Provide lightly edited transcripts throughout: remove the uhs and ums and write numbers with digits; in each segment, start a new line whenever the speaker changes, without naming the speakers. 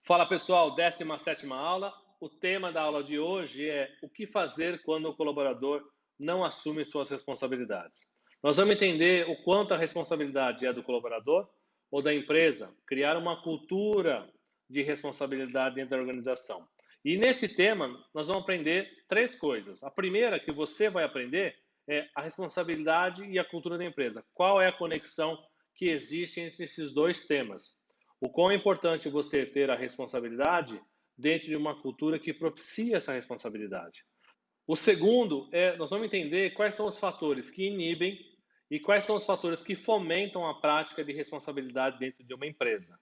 Fala pessoal, 17ª aula. O tema da aula de hoje é o que fazer quando o colaborador não assume suas responsabilidades. Nós vamos entender o quanto a responsabilidade é do colaborador ou da empresa, criar uma cultura de responsabilidade dentro da organização. E nesse tema, nós vamos aprender três coisas. A primeira que você vai aprender é a responsabilidade e a cultura da empresa. Qual é a conexão que existe entre esses dois temas? O quão é importante você ter a responsabilidade dentro de uma cultura que propicia essa responsabilidade. O segundo é, nós vamos entender quais são os fatores que inibem e quais são os fatores que fomentam a prática de responsabilidade dentro de uma empresa.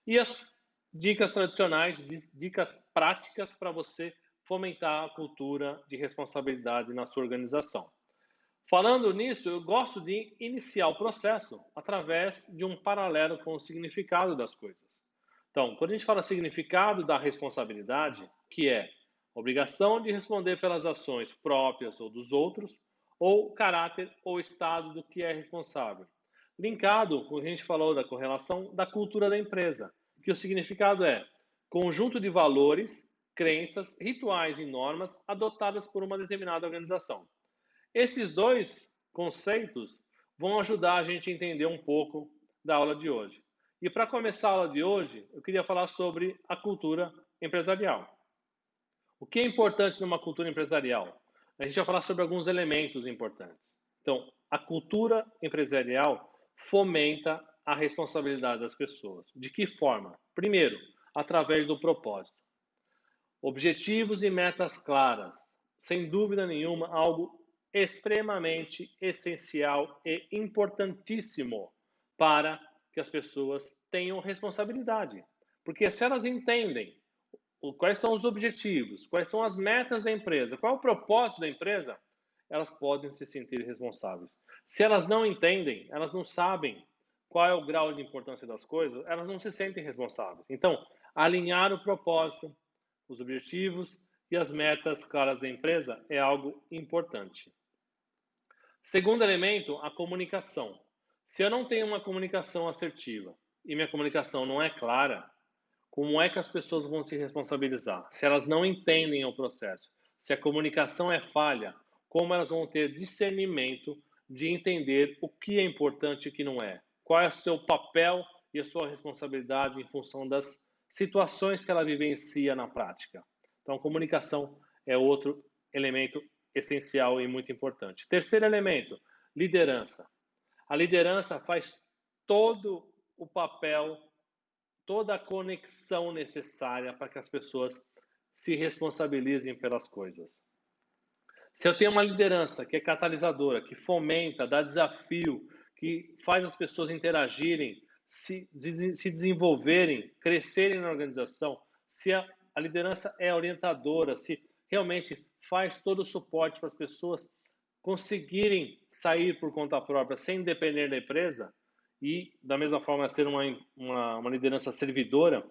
E as dicas tradicionais, dicas práticas para você fomentar a cultura de responsabilidade na sua organização. Falando nisso, eu gosto de iniciar o processo através de um paralelo com o significado das coisas. Então, quando a gente fala significado da responsabilidade, que é obrigação de responder pelas ações próprias ou dos outros, ou caráter ou estado do que é responsável. Linkado com o que a gente falou da correlação da cultura da empresa, que o significado é conjunto de valores, crenças, rituais e normas adotadas por uma determinada organização. Esses dois conceitos vão ajudar a gente a entender um pouco da aula de hoje. E para começar a aula de hoje, eu queria falar sobre a cultura empresarial. O que é importante numa cultura empresarial? A gente vai falar sobre alguns elementos importantes. Então, a cultura empresarial fomenta a responsabilidade das pessoas. De que forma? Primeiro, através do propósito. Objetivos e metas claras. Sem dúvida nenhuma, algo extremamente essencial e importantíssimo para que as pessoas tenham responsabilidade. Porque se elas entendem quais são os objetivos, quais são as metas da empresa, qual é o propósito da empresa, elas podem se sentir responsáveis. Se elas não entendem, elas não sabem qual é o grau de importância das coisas, elas não se sentem responsáveis. Então, alinhar o propósito, os objetivos e as metas claras da empresa é algo importante. Segundo elemento, a comunicação. Se eu não tenho uma comunicação assertiva e minha comunicação não é clara, como é que as pessoas vão se responsabilizar? Se elas não entendem o processo, se a comunicação é falha, como elas vão ter discernimento de entender o que é importante e o que não é? Qual é o seu papel e a sua responsabilidade em função das situações que ela vivencia na prática? Então, a comunicação é outro elemento essencial e muito importante. Terceiro elemento, liderança. A liderança faz todo o papel, toda a conexão necessária para que as pessoas se responsabilizem pelas coisas. Se eu tenho uma liderança que é catalisadora, que fomenta, dá desafio, que faz as pessoas interagirem, se desenvolverem, crescerem na organização, se a liderança é orientadora, se realmente faz todo o suporte para as pessoas conseguirem sair por conta própria sem depender da empresa e, da mesma forma, ser uma liderança servidora,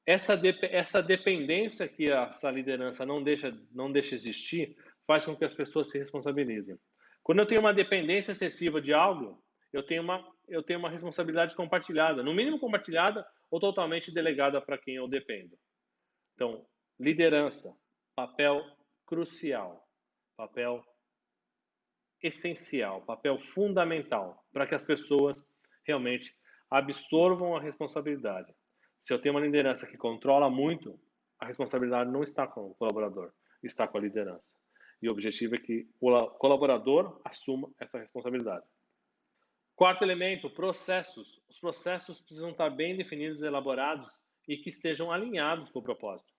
essa dependência que essa liderança não deixa existir faz com que as pessoas se responsabilizem. Quando eu tenho uma dependência excessiva de algo, eu tenho uma responsabilidade compartilhada, no mínimo compartilhada ou totalmente delegada para quem eu dependo. Então, liderança, papel crucial, papel essencial, papel fundamental para que as pessoas realmente absorvam a responsabilidade. Se eu tenho uma liderança que controla muito, a responsabilidade não está com o colaborador, está com a liderança. E o objetivo é que o colaborador assuma essa responsabilidade. Quarto elemento, processos. Os processos precisam estar bem definidos, elaborados e que estejam alinhados com o propósito.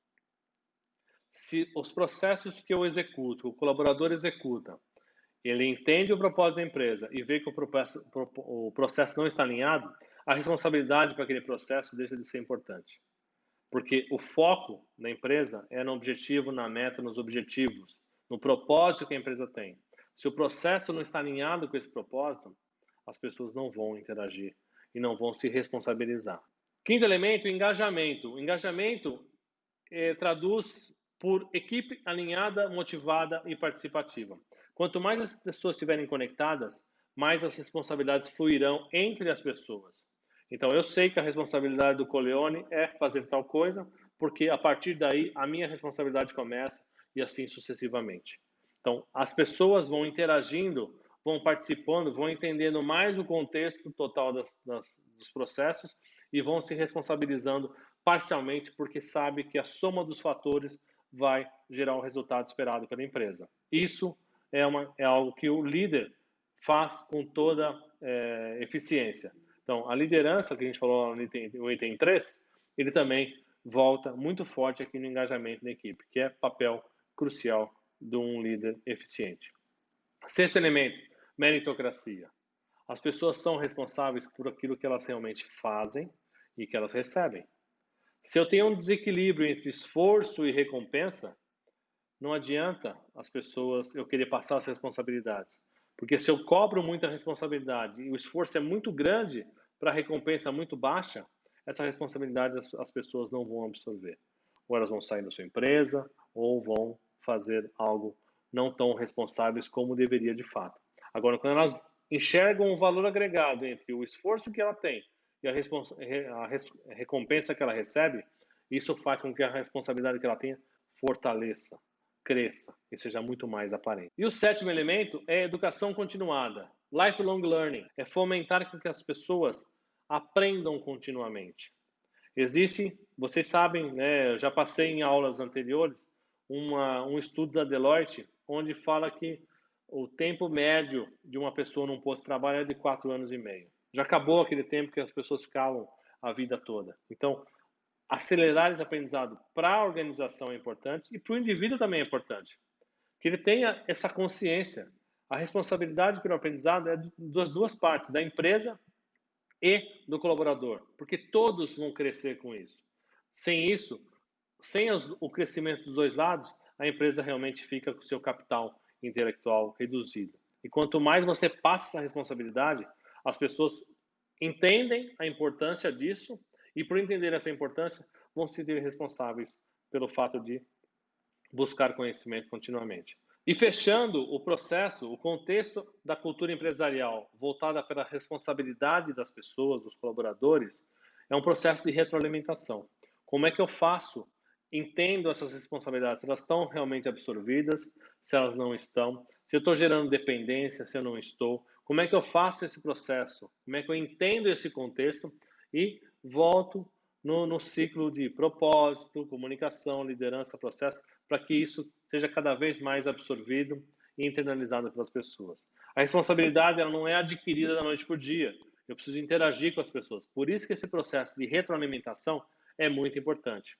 Se os processos que eu executo, o colaborador executa, ele entende o propósito da empresa e vê que o processo não está alinhado, a responsabilidade para aquele processo deixa de ser importante. Porque o foco da empresa é no objetivo, na meta, nos objetivos, no propósito que a empresa tem. Se o processo não está alinhado com esse propósito, as pessoas não vão interagir e não vão se responsabilizar. Quinto elemento, engajamento. O engajamento traduz por equipe alinhada, motivada e participativa. Quanto mais as pessoas estiverem conectadas, mais as responsabilidades fluirão entre as pessoas. Então, eu sei que a responsabilidade do Corleone é fazer tal coisa, porque a partir daí a minha responsabilidade começa e assim sucessivamente. Então, as pessoas vão interagindo, vão participando, vão entendendo mais o contexto total dos processos e vão se responsabilizando parcialmente porque sabe que a soma dos fatores vai gerar o resultado esperado pela empresa. Isso é algo que o líder faz com toda eficiência. Então, a liderança, que a gente falou no item 3, ele também volta muito forte aqui no engajamento da equipe, que é papel crucial de um líder eficiente. Sexto elemento, meritocracia. As pessoas são responsáveis por aquilo que elas realmente fazem e que elas recebem. Se eu tenho um desequilíbrio entre esforço e recompensa, não adianta as pessoas eu querer passar as responsabilidades. Porque se eu cobro muita responsabilidade e o esforço é muito grande para a recompensa muito baixa, essa responsabilidade as pessoas não vão absorver. Ou elas vão sair da sua empresa, ou vão fazer algo não tão responsáveis como deveria de fato. Agora, quando elas enxergam o valor agregado entre o esforço que ela tem e a recompensa que ela recebe, isso faz com que a responsabilidade que ela tenha fortaleça, cresça e seja muito mais aparente. E o sétimo elemento é a educação continuada. Lifelong learning é fomentar que as pessoas aprendam continuamente. Existe, vocês sabem, né, eu já passei em aulas anteriores, um estudo da Deloitte, onde fala que o tempo médio de uma pessoa num posto de trabalho é de 4 anos e meio. Já acabou aquele tempo que as pessoas ficavam a vida toda. Então, acelerar esse aprendizado para a organização é importante e para o indivíduo também é importante. Que ele tenha essa consciência. A responsabilidade pelo aprendizado é das duas partes, da empresa e do colaborador, porque todos vão crescer com isso. Sem isso, sem o crescimento dos dois lados, a empresa realmente fica com o seu capital intelectual reduzido. E quanto mais você passa essa responsabilidade, as pessoas entendem a importância disso e, por entender essa importância, vão se sentir responsáveis pelo fato de buscar conhecimento continuamente. E fechando o processo, o contexto da cultura empresarial voltada para a responsabilidade das pessoas, dos colaboradores, é um processo de retroalimentação. Como é que eu faço? Entendo essas responsabilidades, elas estão realmente absorvidas, se elas não estão, se eu estou gerando dependência, se eu não estou, como é que eu faço esse processo, como é que eu entendo esse contexto e volto no ciclo de propósito, comunicação, liderança, processo, para que isso seja cada vez mais absorvido e internalizado pelas pessoas. A responsabilidade ela não é adquirida da noite para o dia. Eu preciso interagir com as pessoas. Por isso que esse processo de retroalimentação é muito importante.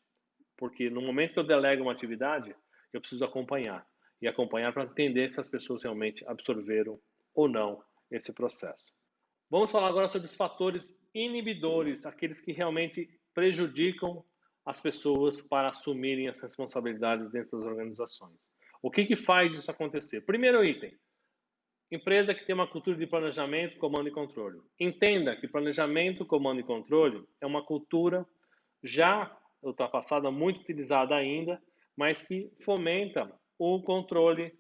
Porque no momento que eu delego uma atividade, eu preciso acompanhar. E acompanhar para entender se as pessoas realmente absorveram ou não esse processo. Vamos falar agora sobre os fatores inibidores, aqueles que realmente prejudicam as pessoas para assumirem as responsabilidades dentro das organizações. O que faz isso acontecer? Primeiro item, empresa que tem uma cultura de planejamento, comando e controle. Entenda que planejamento, comando e controle é uma cultura já ultrapassada, muito utilizada ainda, mas que fomenta o controle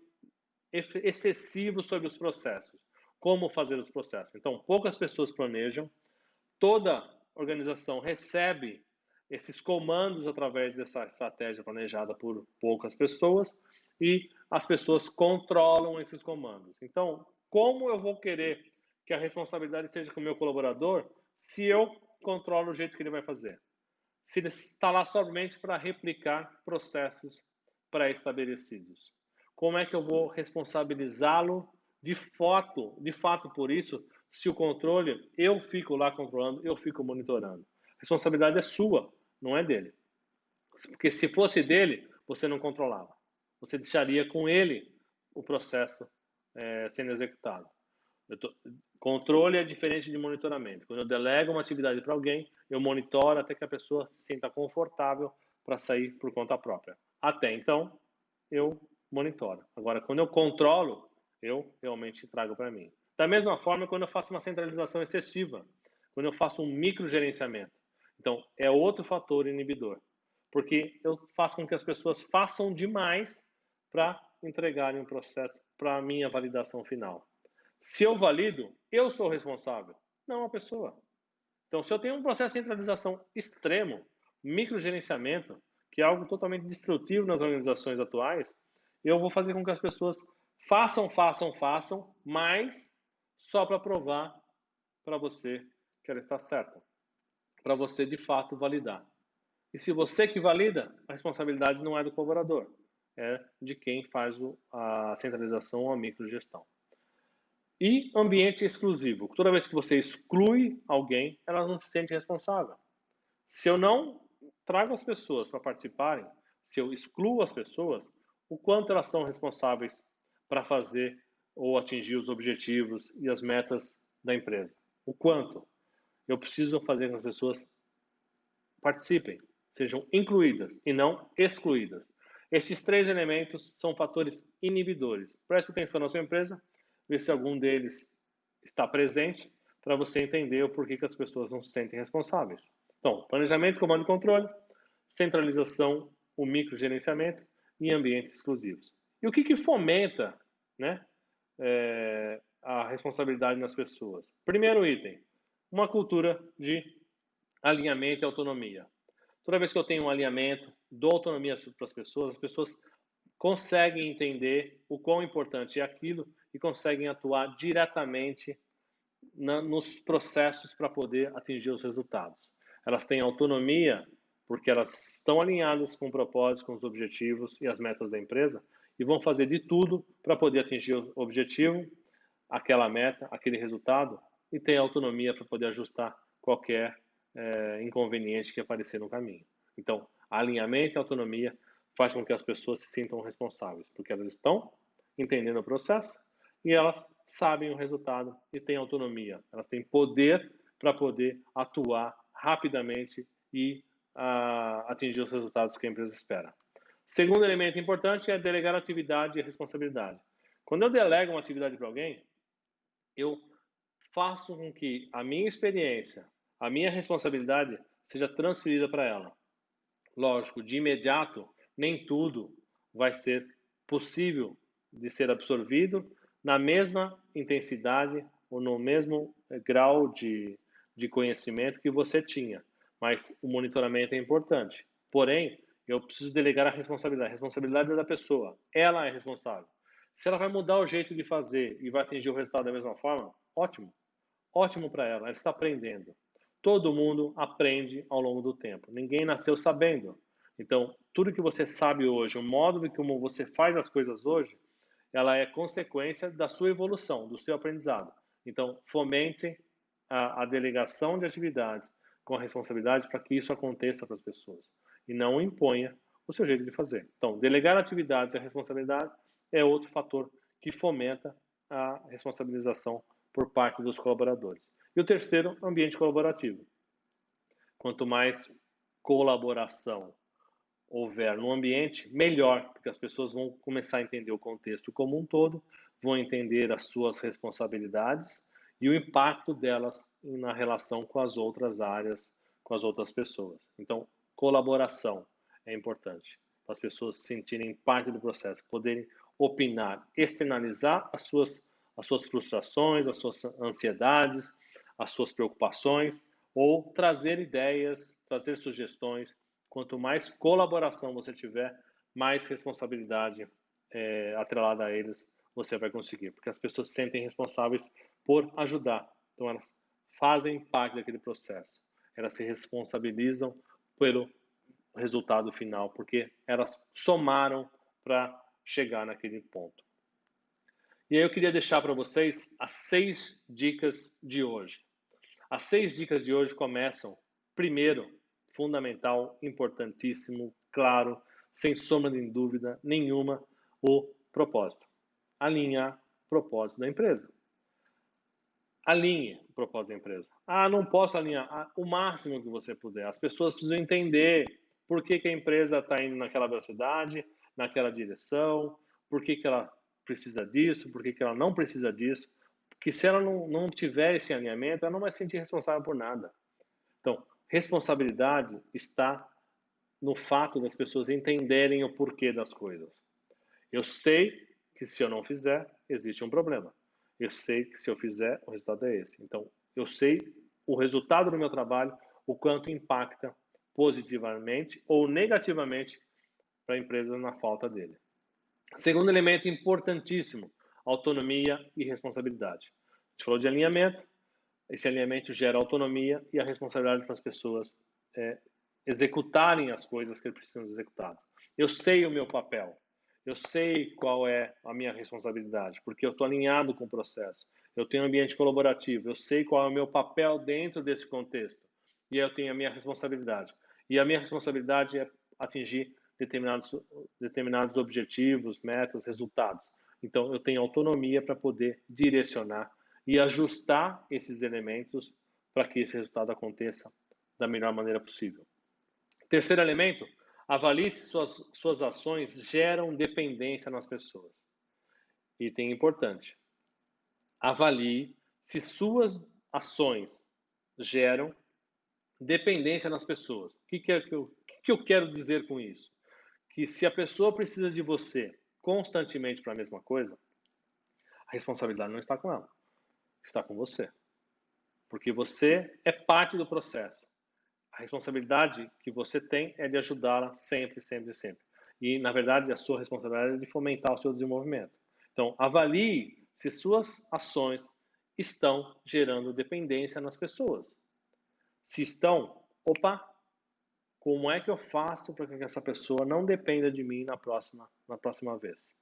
excessivo sobre os processos. Como fazer os processos? Então, poucas pessoas planejam, toda organização recebe esses comandos através dessa estratégia planejada por poucas pessoas e as pessoas controlam esses comandos. Então, como eu vou querer que a responsabilidade esteja com o meu colaborador se eu controlo o jeito que ele vai fazer? Se ele está lá somente para replicar processos pré-estabelecidos. Como é que eu vou responsabilizá-lo de fato por isso, se o controle, eu fico lá controlando, eu fico monitorando. A responsabilidade é sua, não é dele. Porque se fosse dele, você não controlava. Você deixaria com ele o processo sendo executado. Controle é diferente de monitoramento. Quando eu delego uma atividade para alguém, eu monitoro até que a pessoa se sinta confortável para sair por conta própria. Até então, eu monitoro. Agora, quando eu controlo, eu realmente trago para mim. Da mesma forma, quando eu faço uma centralização excessiva, quando eu faço um microgerenciamento. Então, é outro fator inibidor. Porque eu faço com que as pessoas façam demais para entregarem um processo para a minha validação final. Se eu valido, eu sou responsável, não a pessoa. Então, se eu tenho um processo de centralização extremo, microgerenciamento, que é algo totalmente destrutivo nas organizações atuais, eu vou fazer com que as pessoas façam, mas só para provar para você que ela está certa, para você de fato validar. E se você que valida, a responsabilidade não é do colaborador, é de quem faz a centralização ou a microgestão. E ambiente exclusivo. Toda vez que você exclui alguém, ela não se sente responsável. Se eu não trago as pessoas para participarem, se eu excluo as pessoas, o quanto elas são responsáveis para fazer ou atingir os objetivos e as metas da empresa? O quanto? Eu preciso fazer com que as pessoas participem, sejam incluídas e não excluídas. Esses três elementos são fatores inibidores. Preste atenção na sua empresa, vê se algum deles está presente, para você entender o porquê que as pessoas não se sentem responsáveis. Então, planejamento, comando e controle, centralização, o microgerenciamento e ambientes exclusivos. E o que fomenta, né, a responsabilidade nas pessoas? Primeiro item, uma cultura de alinhamento e autonomia. Toda vez que eu tenho um alinhamento, dou autonomia para as pessoas conseguem entender o quão importante é aquilo e conseguem atuar diretamente nos processos para poder atingir os resultados. Elas têm autonomia porque elas estão alinhadas com o propósito, com os objetivos e as metas da empresa e vão fazer de tudo para poder atingir o objetivo, aquela meta, aquele resultado e tem autonomia para poder ajustar qualquer inconveniente que aparecer no caminho. Então, alinhamento e autonomia faz com que as pessoas se sintam responsáveis, porque elas estão entendendo o processo e elas sabem o resultado e têm autonomia. Elas têm poder para poder atuar rapidamente e atingir os resultados que a empresa espera. Segundo elemento importante é delegar atividade e responsabilidade. Quando eu delego uma atividade para alguém, eu faço com que a minha experiência, a minha responsabilidade seja transferida para ela. Lógico, de imediato, nem tudo vai ser possível de ser absorvido na mesma intensidade ou no mesmo grau de conhecimento que você tinha, mas o monitoramento é importante. Porém, eu preciso delegar a responsabilidade. A responsabilidade é da pessoa, ela é responsável. Se ela vai mudar o jeito de fazer e vai atingir o resultado da mesma forma, ótimo. Ótimo para ela, ela está aprendendo. Todo mundo aprende ao longo do tempo. Ninguém nasceu sabendo. Então, tudo que você sabe hoje, o modo como você faz as coisas hoje, ela é consequência da sua evolução, do seu aprendizado. Então, fomente a delegação de atividades com a responsabilidade para que isso aconteça para as pessoas. E não imponha o seu jeito de fazer. Então, delegar atividades e a responsabilidade é outro fator que fomenta a responsabilização por parte dos colaboradores. E o terceiro, ambiente colaborativo. Quanto mais colaboração houver no ambiente, melhor, porque as pessoas vão começar a entender o contexto como um todo, vão entender as suas responsabilidades e o impacto delas na relação com as outras áreas, com as outras pessoas. Então, colaboração é importante, para as pessoas se sentirem parte do processo, poderem opinar, externalizar as suas frustrações, as suas ansiedades, as suas preocupações, ou trazer ideias, trazer sugestões. Quanto mais colaboração você tiver, mais responsabilidade atrelada a eles você vai conseguir, porque as pessoas se sentem responsáveis por ajudar. Então elas fazem parte daquele processo. Elas se responsabilizam pelo resultado final, porque elas somaram para chegar naquele ponto. E aí eu queria deixar para vocês as 6 dicas de hoje. As 6 dicas de hoje começam, primeiro, fundamental, importantíssimo, claro, sem sombra de dúvida nenhuma, o propósito. Alinhar o propósito da empresa. Alinhe o propósito da empresa. Não posso alinhar. O máximo que você puder. As pessoas precisam entender por que a empresa está indo naquela velocidade, naquela direção, por que ela precisa disso, por que ela não precisa disso. Porque se ela não tiver esse alinhamento, ela não vai se sentir responsável por nada. Então, responsabilidade está no fato das pessoas entenderem o porquê das coisas. Eu sei que se eu não fizer, existe um problema. Eu sei que se eu fizer, o resultado é esse. Então, eu sei o resultado do meu trabalho, o quanto impacta positivamente ou negativamente para a empresa na falta dele. Segundo elemento importantíssimo, autonomia e responsabilidade. A gente falou de alinhamento, esse alinhamento gera autonomia e a responsabilidade para as pessoas executarem as coisas que precisam ser executadas. Eu sei o meu papel, eu sei qual é a minha responsabilidade, porque eu estou alinhado com o processo. Eu tenho um ambiente colaborativo, eu sei qual é o meu papel dentro desse contexto. E eu tenho a minha responsabilidade. E a minha responsabilidade é atingir determinados objetivos, metas, resultados. Então, eu tenho autonomia para poder direcionar e ajustar esses elementos para que esse resultado aconteça da melhor maneira possível. Terceiro elemento, avalie se suas ações geram dependência nas pessoas. Item importante. Avalie se suas ações geram dependência nas pessoas. O que eu quero dizer com isso? Que se a pessoa precisa de você constantemente para a mesma coisa, a responsabilidade não está com ela, está com você. Porque você é parte do processo. A responsabilidade que você tem é de ajudá-la sempre, sempre, sempre. E, na verdade, a sua responsabilidade é de fomentar o seu desenvolvimento. Então, avalie se suas ações estão gerando dependência nas pessoas. Se estão, opa, como é que eu faço para que essa pessoa não dependa de mim na próxima vez?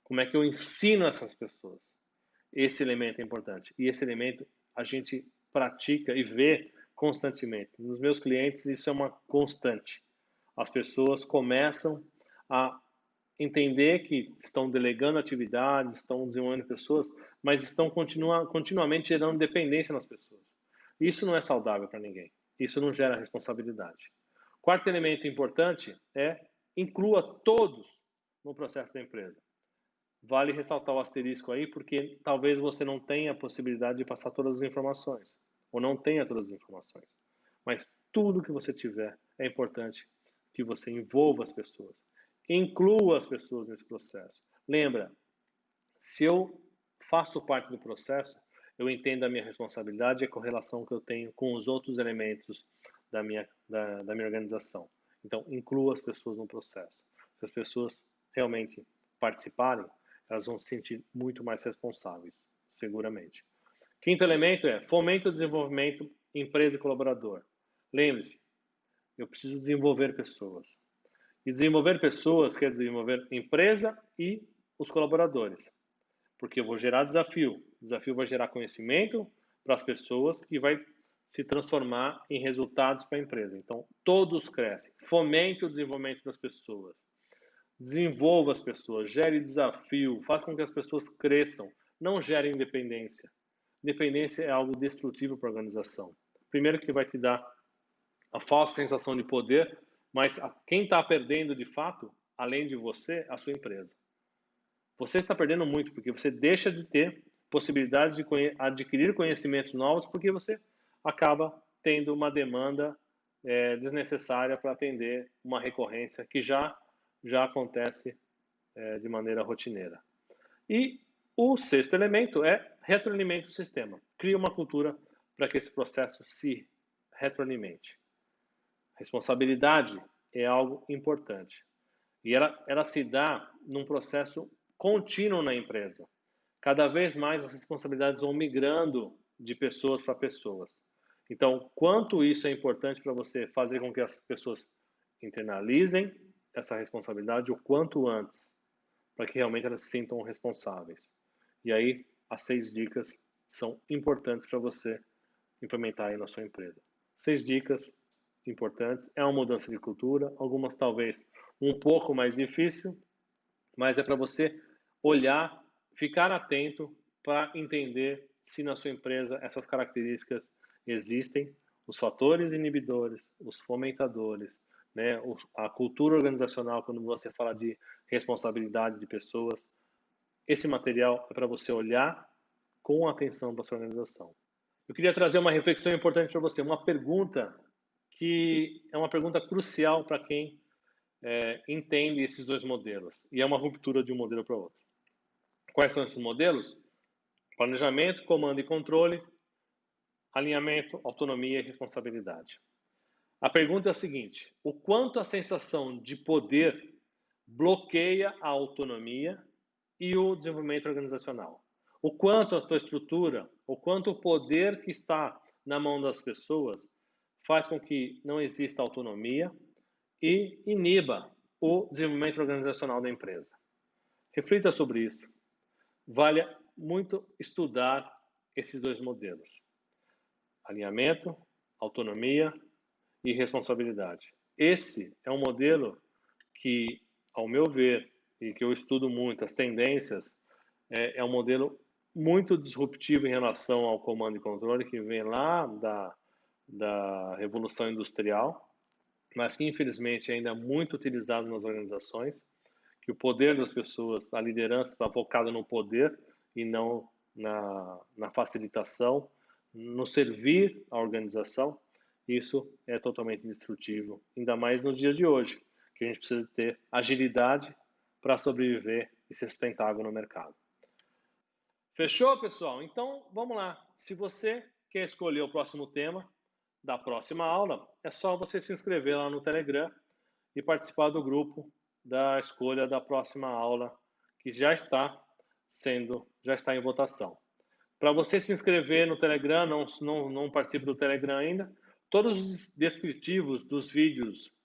Como é que eu ensino essas pessoas? Esse elemento é importante. E esse elemento a gente pratica e vê constantemente. Nos meus clientes, isso é uma constante. As pessoas começam a entender que estão delegando atividades, estão desenvolvendo pessoas, mas estão continuamente gerando dependência nas pessoas. Isso não é saudável para ninguém. Isso não gera responsabilidade. Quarto elemento importante é inclua todos no processo da empresa. Vale ressaltar o asterisco aí, porque talvez você não tenha a possibilidade de passar todas as informações, ou não tenha todas as informações. Mas tudo que você tiver é importante que você envolva as pessoas. Inclua as pessoas nesse processo. Lembra, se eu faço parte do processo, eu entendo a minha responsabilidade e a correlação que eu tenho com os outros elementos da minha organização. Então, inclua as pessoas no processo. Se as pessoas realmente participarem, elas vão se sentir muito mais responsáveis, seguramente. Quinto elemento é fomento o desenvolvimento empresa e colaborador. Lembre-se, eu preciso desenvolver pessoas. E desenvolver pessoas quer desenvolver empresa e os colaboradores. Porque eu vou gerar desafio. O desafio vai gerar conhecimento para as pessoas e vai se transformar em resultados para a empresa. Então, todos crescem. Fomente o desenvolvimento das pessoas. Desenvolva as pessoas, gere desafio, faça com que as pessoas cresçam, não gere independência. Independência é algo destrutivo para a organização. Primeiro que vai te dar a falsa sensação de poder, mas quem está perdendo de fato, além de você, a sua empresa. Você está perdendo muito, porque você deixa de ter possibilidades de adquirir conhecimentos novos, porque você acaba tendo uma demanda desnecessária para atender uma recorrência que já acontece de maneira rotineira. E o sexto elemento é retroalimento do sistema. Cria uma cultura para que esse processo se retroalimente. Responsabilidade é algo importante. E ela se dá num processo contínuo na empresa. Cada vez mais as responsabilidades vão migrando de pessoas para pessoas. Então, quanto isso é importante para você fazer com que as pessoas internalizem essa responsabilidade o quanto antes, para que realmente elas se sintam responsáveis. E aí, as 6 dicas são importantes para você implementar aí na sua empresa. 6 dicas importantes, é uma mudança de cultura, algumas talvez um pouco mais difícil, mas é para você olhar, ficar atento para entender se na sua empresa essas características existem, os fatores inibidores, os fomentadores, né, a cultura organizacional, quando você fala de responsabilidade de pessoas. Esse material é para você olhar com atenção para a sua organização. Eu queria trazer uma reflexão importante para você, uma pergunta que é uma pergunta crucial para quem entende esses dois modelos, e é uma ruptura de um modelo para o outro. Quais são esses modelos? Planejamento, comando e controle, alinhamento, autonomia e responsabilidade. A pergunta é a seguinte: o quanto a sensação de poder bloqueia a autonomia e o desenvolvimento organizacional? O quanto a tua estrutura, o quanto o poder que está na mão das pessoas faz com que não exista autonomia e iniba o desenvolvimento organizacional da empresa. Reflita sobre isso. Vale muito estudar esses dois modelos: alinhamento, autonomia e responsabilidade. Esse é um modelo que, ao meu ver, e que eu estudo muito, as tendências, é um modelo muito disruptivo em relação ao comando e controle, que vem lá da Revolução Industrial, mas que infelizmente ainda é muito utilizado nas organizações, que o poder das pessoas, a liderança está focada no poder e não na facilitação, no servir à organização. Isso é totalmente destrutivo, ainda mais nos dias de hoje, que a gente precisa ter agilidade para sobreviver e ser sustentável no mercado. Fechou, pessoal? Então, vamos lá. Se você quer escolher o próximo tema da próxima aula, é só você se inscrever lá no Telegram e participar do grupo da escolha da próxima aula, que já está em votação. Para você se inscrever no Telegram, não participe do Telegram ainda, todos os descritivos dos vídeos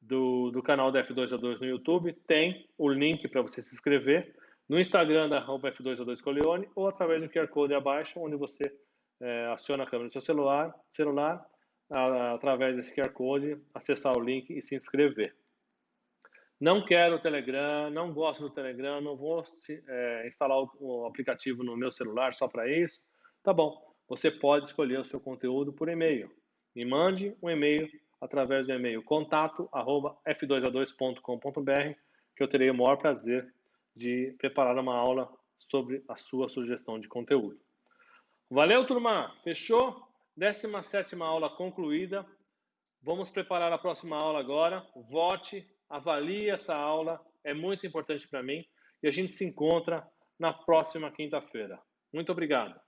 do canal da F2A2 no YouTube tem o link para você se inscrever no Instagram da F2A2 Coleone ou através do QR Code abaixo, onde você aciona a câmera do seu celular através desse QR Code, acessar o link e se inscrever. Não quero o Telegram, não gosto do Telegram, não vou instalar o aplicativo no meu celular só para isso. Tá bom, você pode escolher o seu conteúdo por e-mail. Me mande um e-mail através do e-mail contato@f2a2.com.br, que eu terei o maior prazer de preparar uma aula sobre a sua sugestão de conteúdo. Valeu, turma! Fechou? 17ª aula concluída. Vamos preparar a próxima aula agora. Vote, avalie essa aula, é muito importante para mim. E a gente se encontra na próxima quinta-feira. Muito obrigado.